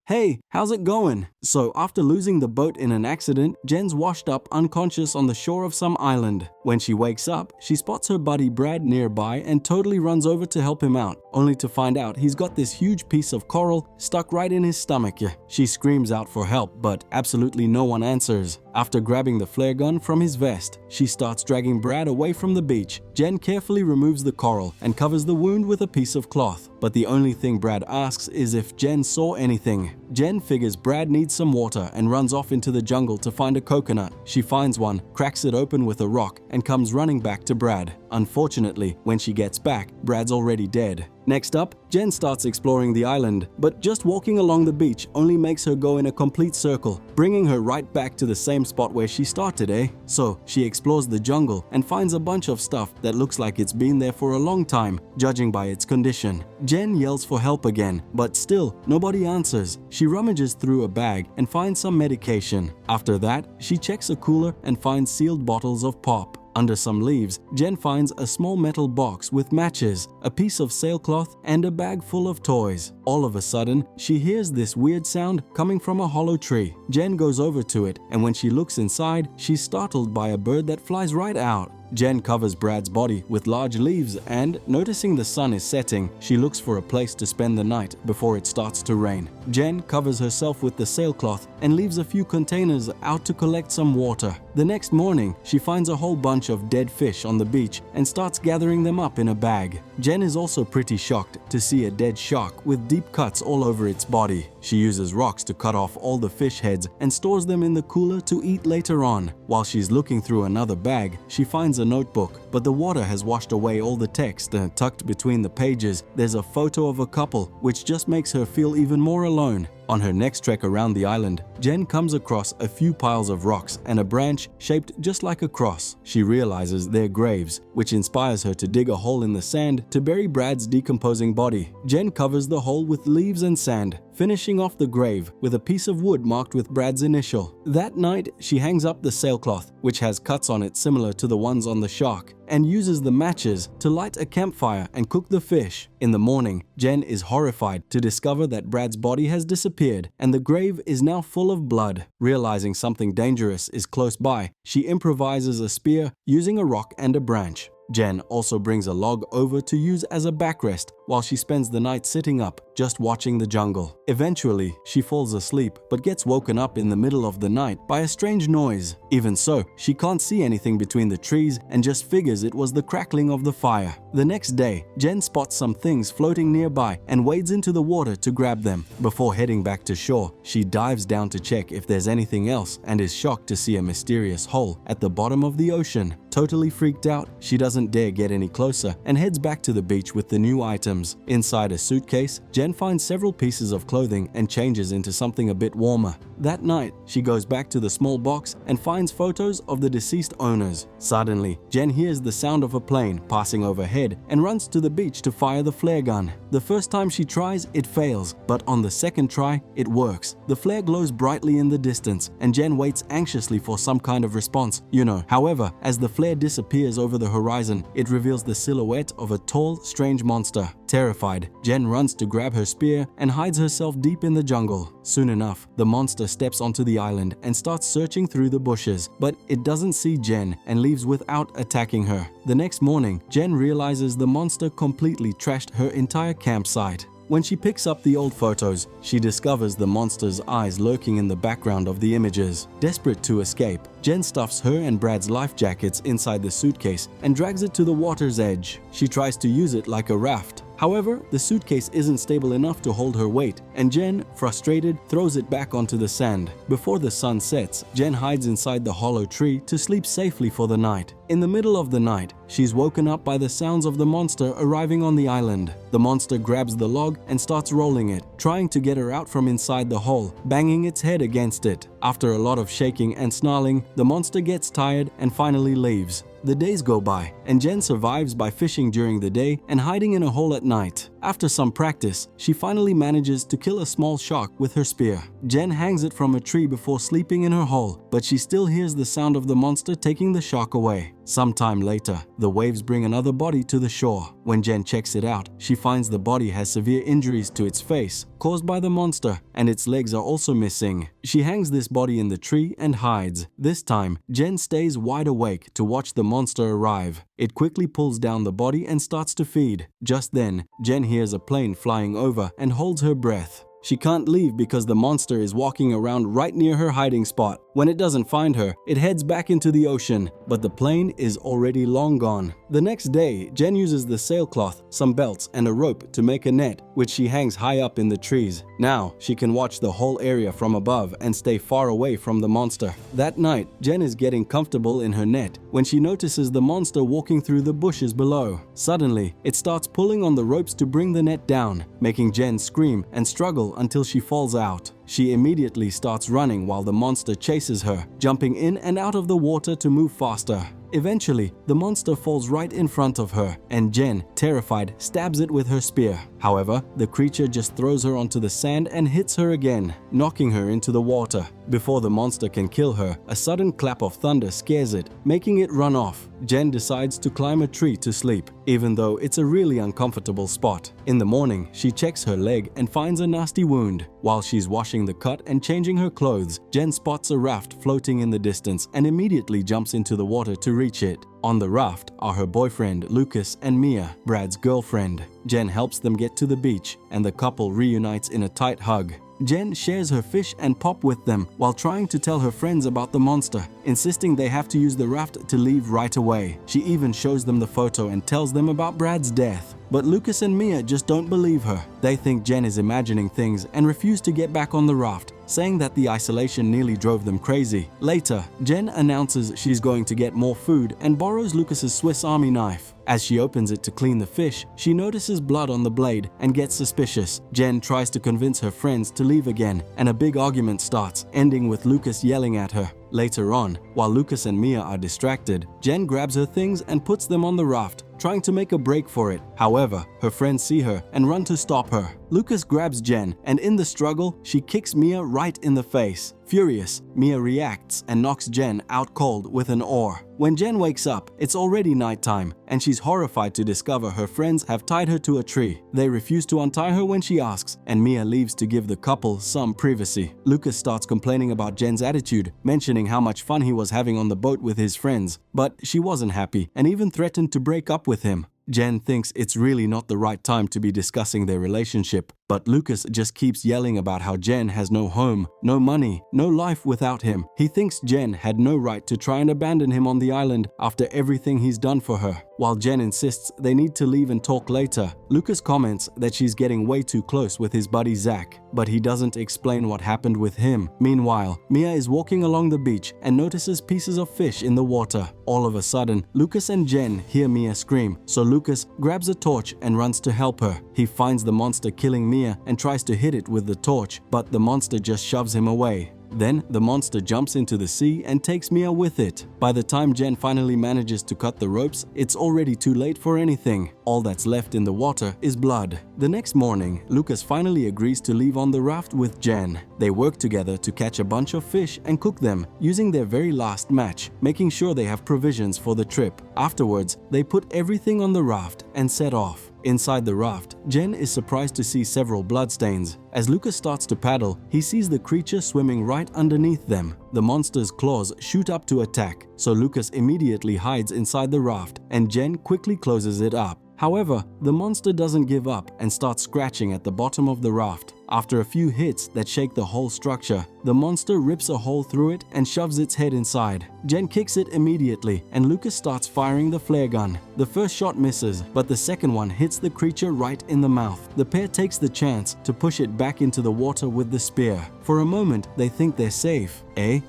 "Hey, how's it going?" So, after losing the boat in an accident, Jen's washed up unconscious on the shore of some island. When she wakes up, she spots her buddy Brad nearby and totally runs over to help him out, only to find out he's got this huge piece of coral stuck right in his stomach. She screams out for help, but absolutely no one answers. After grabbing the flare gun from his vest, she starts dragging Brad away from the beach. Jen carefully removes the coral and covers the wound with a piece of cloth. But the only thing Brad asks is if Jen saw anything. Jen figures Brad needs some water and runs off into the jungle to find a coconut. She finds one, cracks it open with a rock, and comes running back to Brad. Unfortunately, when she gets back, Brad's already dead. Next up, Jen starts exploring the island, but just walking along the beach only makes her go in a complete circle, bringing her right back to the same spot where she started, So, she explores the jungle and finds a bunch of stuff that looks like it's been there for a long time, judging by its condition. Jen yells for help again, but still, nobody answers. She rummages through a bag and finds some medication. After that, she checks a cooler and finds sealed bottles of pop. Under some leaves, Jen finds a small metal box with matches, a piece of sailcloth, and a bag full of toys. All of a sudden, she hears this weird sound coming from a hollow tree. Jen goes over to it, and when she looks inside, she's startled by a bird that flies right out. Jen covers Brad's body with large leaves and, noticing the sun is setting, she looks for a place to spend the night before it starts to rain. Jen covers herself with the sailcloth and leaves a few containers out to collect some water. The next morning, she finds a whole bunch of dead fish on the beach and starts gathering them up in a bag. Jen is also pretty shocked to see a dead shark with deep cuts all over its body. She uses rocks to cut off all the fish heads and stores them in the cooler to eat later on. While she's looking through another bag, she finds a notebook, but the water has washed away all the text. Tucked between the pages, there's a photo of a couple, which just makes her feel even more alone. On her next trek around the island, Jen comes across a few piles of rocks and a branch shaped just like a cross. She realizes they're graves, which inspires her to dig a hole in the sand to bury Brad's decomposing body. Jen covers the hole with leaves and sand, finishing off the grave with a piece of wood marked with Brad's initial. That night, she hangs up the sailcloth, which has cuts on it similar to the ones on the shark, and uses the matches to light a campfire and cook the fish. In the morning, Jen is horrified to discover that Brad's body has disappeared and the grave is now full of blood. Realizing something dangerous is close by, she improvises a spear using a rock and a branch. Jen also brings a log over to use as a backrest while she spends the night sitting up, just watching the jungle. Eventually, she falls asleep but gets woken up in the middle of the night by a strange noise. Even so, she can't see anything between the trees and just figures it was the crackling of the fire. The next day, Jen spots some things floating nearby and wades into the water to grab them. Before heading back to shore, she dives down to check if there's anything else and is shocked to see a mysterious hole at the bottom of the ocean. Totally freaked out, she doesn't dare get any closer and heads back to the beach with the new items. Inside a suitcase, Jen finds several pieces of clothing and changes into something a bit warmer. That night, she goes back to the small box and finds photos of the deceased owners. Suddenly, Jen hears the sound of a plane passing overhead and runs to the beach to fire the flare gun. The first time she tries, it fails, but on the second try, it works. The flare glows brightly in the distance, and Jen waits anxiously for some kind of response, However, as the flare disappears over the horizon, it reveals the silhouette of a tall, strange monster. Terrified, Jen runs to grab her spear and hides herself deep in the jungle. Soon enough, the monster steps onto the island and starts searching through the bushes, but it doesn't see Jen and leaves without attacking her. The next morning, Jen realizes the monster completely trashed her entire campsite. When she picks up the old photos, she discovers the monster's eyes lurking in the background of the images. Desperate to escape, Jen stuffs her and Brad's life jackets inside the suitcase and drags it to the water's edge. She tries to use it like a raft. However, the suitcase isn't stable enough to hold her weight, and Jen, frustrated, throws it back onto the sand. Before the sun sets, Jen hides inside the hollow tree to sleep safely for the night. In the middle of the night, she's woken up by the sounds of the monster arriving on the island. The monster grabs the log and starts rolling it, trying to get her out from inside the hole, banging its head against it. After a lot of shaking and snarling, the monster gets tired and finally leaves. The days go by, and Jen survives by fishing during the day and hiding in a hole at night. After some practice, she finally manages to kill a small shark with her spear. Jen hangs it from a tree before sleeping in her hole, but she still hears the sound of the monster taking the shark away. Sometime later, the waves bring another body to the shore. When Jen checks it out, she finds the body has severe injuries to its face caused by the monster, and its legs are also missing. She hangs this body in the tree and hides. This time, Jen stays wide awake to watch the monster arrive. It quickly pulls down the body and starts to feed. Just then, Jen hears a plane flying over and holds her breath. She can't leave because the monster is walking around right near her hiding spot. When it doesn't find her, it heads back into the ocean, but the plane is already long gone. The next day, Jen uses the sailcloth, some belts, and a rope to make a net, which she hangs high up in the trees. Now, she can watch the whole area from above and stay far away from the monster. That night, Jen is getting comfortable in her net when she notices the monster walking through the bushes below. Suddenly, it starts pulling on the ropes to bring the net down, making Jen scream and struggle until she falls out. She immediately starts running while the monster chases her, jumping in and out of the water to move faster. Eventually, the monster falls right in front of her, and Jen, terrified, stabs it with her spear. However, the creature just throws her onto the sand and hits her again, knocking her into the water. Before the monster can kill her, a sudden clap of thunder scares it, making it run off. Jen decides to climb a tree to sleep, even though it's a really uncomfortable spot. In the morning, she checks her leg and finds a nasty wound. While she's washing the cut and changing her clothes, Jen spots a raft floating in the distance and immediately jumps into the water to reach it. On the raft are her boyfriend Lucas and Mia, Brad's girlfriend. Jen helps them get to the beach, and the couple reunites in a tight hug. Jen shares her fish and pop with them while trying to tell her friends about the monster, insisting they have to use the raft to leave right away. She even shows them the photo and tells them about Brad's death. But Lucas and Mia just don't believe her. They think Jen is imagining things and refuse to get back on the raft, saying that the isolation nearly drove them crazy. Later, Jen announces she's going to get more food and borrows Lucas's Swiss Army knife. As she opens it to clean the fish, she notices blood on the blade and gets suspicious. Jen tries to convince her friends to leave again, and a big argument starts, ending with Lucas yelling at her. Later on, while Lucas and Mia are distracted, Jen grabs her things and puts them on the raft, trying to make a break for it. However, her friends see her and run to stop her. Lucas grabs Jen, and in the struggle, she kicks Mia right in the face. Furious, Mia reacts and knocks Jen out cold with an oar. When Jen wakes up, it's already nighttime, and she's horrified to discover her friends have tied her to a tree. They refuse to untie her when she asks, and Mia leaves to give the couple some privacy. Lucas starts complaining about Jen's attitude, mentioning how much fun he was having on the boat with his friends, but she wasn't happy and even threatened to break up with him. Jen thinks it's really not the right time to be discussing their relationship, but Lucas just keeps yelling about how Jen has no home, no money, no life without him. He thinks Jen had no right to try and abandon him on the island after everything he's done for her. While Jen insists they need to leave and talk later, Lucas comments that she's getting way too close with his buddy Zach, but he doesn't explain what happened with him. Meanwhile, Mia is walking along the beach and notices pieces of fish in the water. All of a sudden, Lucas and Jen hear Mia scream, so Lucas grabs a torch and runs to help her. He finds the monster killing Mia and tries to hit it with the torch, but the monster just shoves him away. Then, the monster jumps into the sea and takes Mia with it. By the time Jen finally manages to cut the ropes, it's already too late for anything. All that's left in the water is blood. The next morning, Lucas finally agrees to leave on the raft with Jen. They work together to catch a bunch of fish and cook them, using their very last match, making sure they have provisions for the trip. Afterwards, they put everything on the raft and set off. Inside the raft, Jen is surprised to see several bloodstains. As Lucas starts to paddle, he sees the creature swimming right underneath them. The monster's claws shoot up to attack, so Lucas immediately hides inside the raft, and Jen quickly closes it up. However, the monster doesn't give up and starts scratching at the bottom of the raft. After a few hits that shake the whole structure, the monster rips a hole through it and shoves its head inside. Jen kicks it immediately, and Lucas starts firing the flare gun. The first shot misses, but the second one hits the creature right in the mouth. The pair takes the chance to push it back into the water with the spear. For a moment, they think they're safe,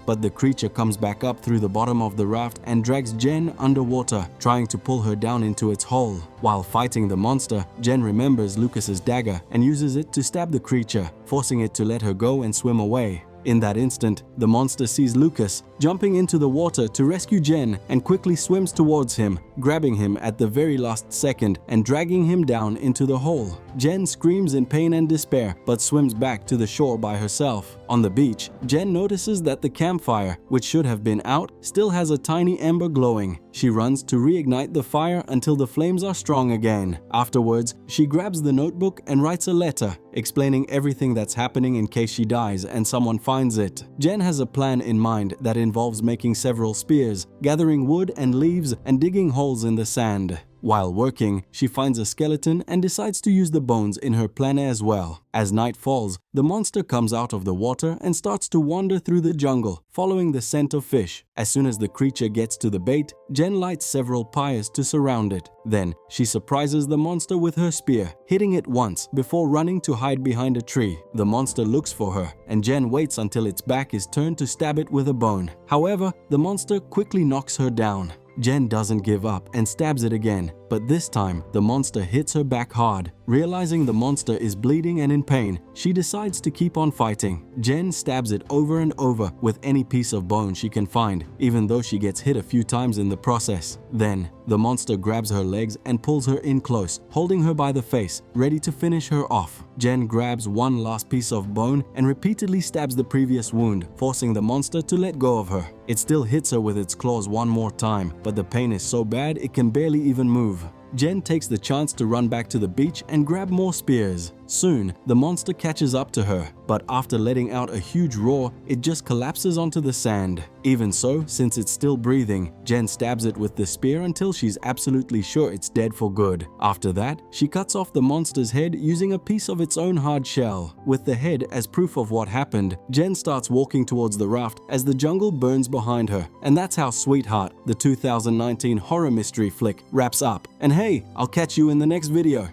but the creature comes back up through the bottom of the raft and drags Jen underwater, trying to pull her down into its hole. While fighting the monster, Jen remembers Lucas's dagger and uses it to stab the creature, forcing it to let her go and swim away. In that instant, the monster sees Lucas, jumping into the water to rescue Jen, and quickly swims towards him, grabbing him at the very last second and dragging him down into the hole. Jen screams in pain and despair, but swims back to the shore by herself. On the beach, Jen notices that the campfire, which should have been out, still has a tiny ember glowing. She runs to reignite the fire until the flames are strong again. Afterwards, she grabs the notebook and writes a letter, explaining everything that's happening in case she dies and someone finds it. Jen has a plan in mind that involves making several spears, gathering wood and leaves, and digging holes in the sand. While working, she finds a skeleton and decides to use the bones in her plan as well. As night falls, the monster comes out of the water and starts to wander through the jungle, following the scent of fish. As soon as the creature gets to the bait, Jen lights several pyres to surround it. Then, she surprises the monster with her spear, hitting it once before running to hide behind a tree. The monster looks for her, and Jen waits until its back is turned to stab it with a bone. However, the monster quickly knocks her down. Jen doesn't give up and stabs it again, but this time the monster hits her back hard. Realizing the monster is bleeding and in pain, she decides to keep on fighting. Jen stabs it over and over with any piece of bone she can find, even though she gets hit a few times in the process. Then, the monster grabs her legs and pulls her in close, holding her by the face, ready to finish her off. Jen grabs one last piece of bone and repeatedly stabs the previous wound, forcing the monster to let go of her. It still hits her with its claws one more time, but the pain is so bad it can barely even move. Jen takes the chance to run back to the beach and grab more spears. Soon, the monster catches up to her, but after letting out a huge roar, it just collapses onto the sand. Even so, since it's still breathing, Jen stabs it with the spear until she's absolutely sure it's dead for good. After that, she cuts off the monster's head using a piece of its own hard shell. With the head as proof of what happened, Jen starts walking towards the raft as the jungle burns behind her. And that's how Sweetheart, the 2019 horror mystery flick, wraps up. And hey, I'll catch you in the next video.